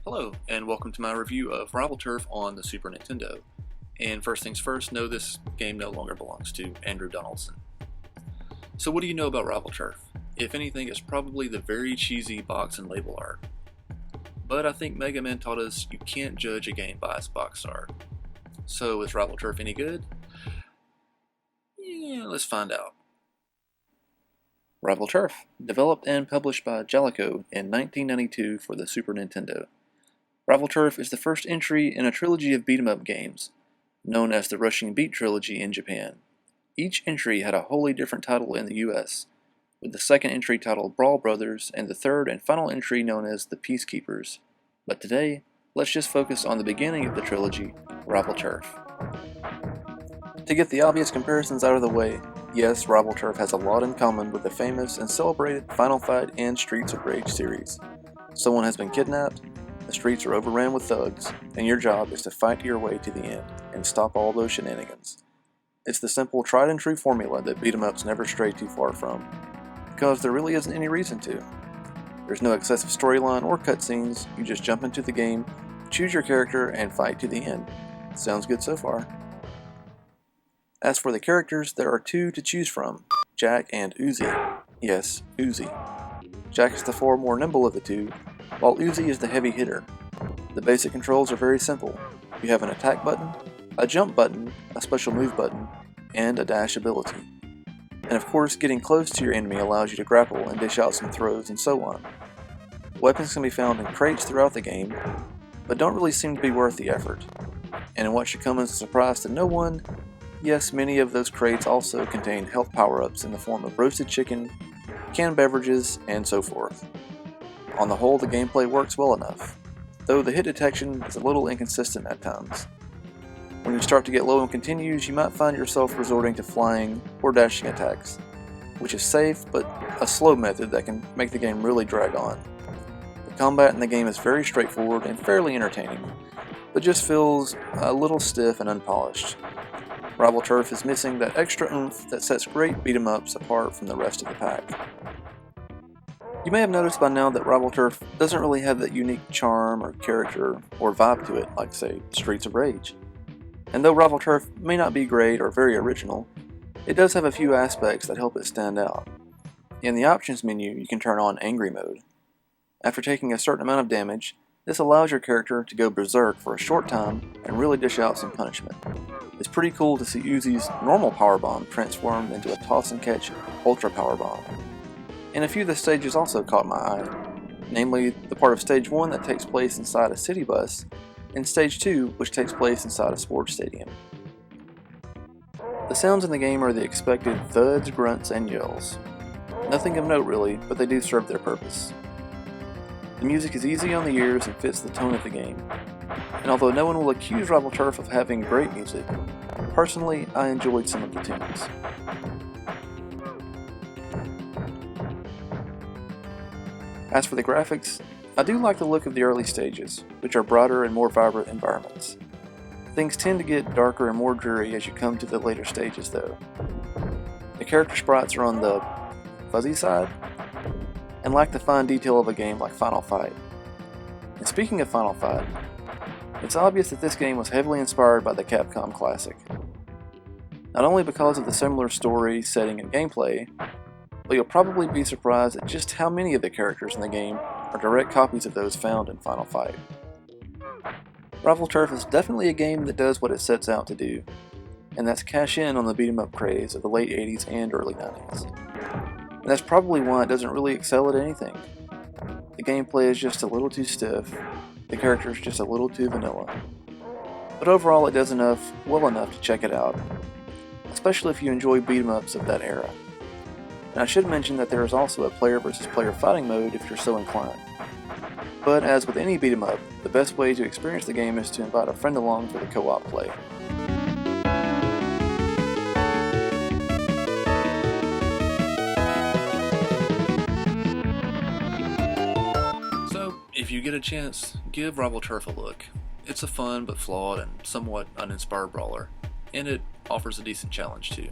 Hello, and welcome to my review of Rival Turf on the Super Nintendo. And first things first, no, this game no longer belongs to Andrew Donaldson. So what do you know about Rival Turf? If anything, it's probably the very cheesy box and label art. But I think Mega Man taught us you can't judge a game by its box art. So is Rival Turf any good? Yeah, let's find out. Rival Turf, developed and published by Jaleco in 1992 for the Super Nintendo. Rival Turf is the first entry in a trilogy of beat-em-up games, known as the Rushing Beat Trilogy in Japan. Each entry had a wholly different title in the US, with the second entry titled Brawl Brothers and the third and final entry known as The Peacekeepers. But today, let's just focus on the beginning of the trilogy, Rival Turf. To get the obvious comparisons out of the way, yes, Rival Turf has a lot in common with the famous and celebrated Final Fight and Streets of Rage series. Someone has been kidnapped, the streets are overran with thugs, and your job is to fight your way to the end and stop all those shenanigans. It's the simple, tried and true formula that beat-em-ups never stray too far from, because there really isn't any reason to. There's no excessive storyline or cutscenes, you just jump into the game, choose your character, and fight to the end. Sounds good so far. As for the characters, there are two to choose from, Jack and Uzi. Yes, Uzi. Jack is the far more nimble of the two, while Uzi is the heavy hitter. The basic controls are very simple. You have an attack button, a jump button, a special move button, and a dash ability. And of course, getting close to your enemy allows you to grapple and dish out some throws and so on. Weapons can be found in crates throughout the game, but don't really seem to be worth the effort. And in what should come as a surprise to no one, yes, many of those crates also contain health power-ups in the form of roasted chicken, canned beverages, and so forth. On the whole, the gameplay works well enough, though the hit detection is a little inconsistent at times. When you start to get low on continues, you might find yourself resorting to flying or dashing attacks, which is safe, but a slow method that can make the game really drag on. The combat in the game is very straightforward and fairly entertaining, but just feels a little stiff and unpolished. Rival Turf is missing that extra oomph that sets great beat-em-ups apart from the rest of the pack. You may have noticed by now that Rival Turf doesn't really have that unique charm or character or vibe to it like, say, Streets of Rage. And though Rival Turf may not be great or very original, it does have a few aspects that help it stand out. In the options menu, you can turn on Angry Mode. After taking a certain amount of damage, this allows your character to go berserk for a short time and really dish out some punishment. It's pretty cool to see Uzi's normal powerbomb transformed into a toss-and-catch ultra powerbomb. And a few of the stages also caught my eye, namely the part of Stage 1 that takes place inside a city bus, and Stage 2 which takes place inside a sports stadium. The sounds in the game are the expected thuds, grunts, and yells. Nothing of note really, but they do serve their purpose. The music is easy on the ears and fits the tone of the game. And although no one will accuse Rival Turf of having great music, personally I enjoyed some of the tunes. As for the graphics, I do like the look of the early stages, which are brighter and more vibrant environments. Things tend to get darker and more dreary as you come to the later stages though. The character sprites are on the fuzzy side, and lack the fine detail of a game like Final Fight. And speaking of Final Fight, it's obvious that this game was heavily inspired by the Capcom classic. Not only because of the similar story, setting, and gameplay, but you'll probably be surprised at just how many of the characters in the game are direct copies of those found in Final Fight. Rival Turf is definitely a game that does what it sets out to do, and that's cash in on the beat-em-up craze of the late 80s and early 90s. And that's probably why it doesn't really excel at anything. The gameplay is just a little too stiff, the characters just a little too vanilla. But overall it does well enough to check it out, especially if you enjoy beat-em-ups of that era. And I should mention that there is also a player versus player fighting mode if you're so inclined. But as with any beat 'em up, the best way to experience the game is to invite a friend along for the co-op play. So, if you get a chance, give Rival Turf a look. It's a fun but flawed and somewhat uninspired brawler, and it offers a decent challenge too.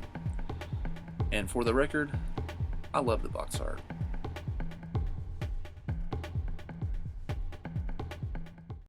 And for the record, I love the box art.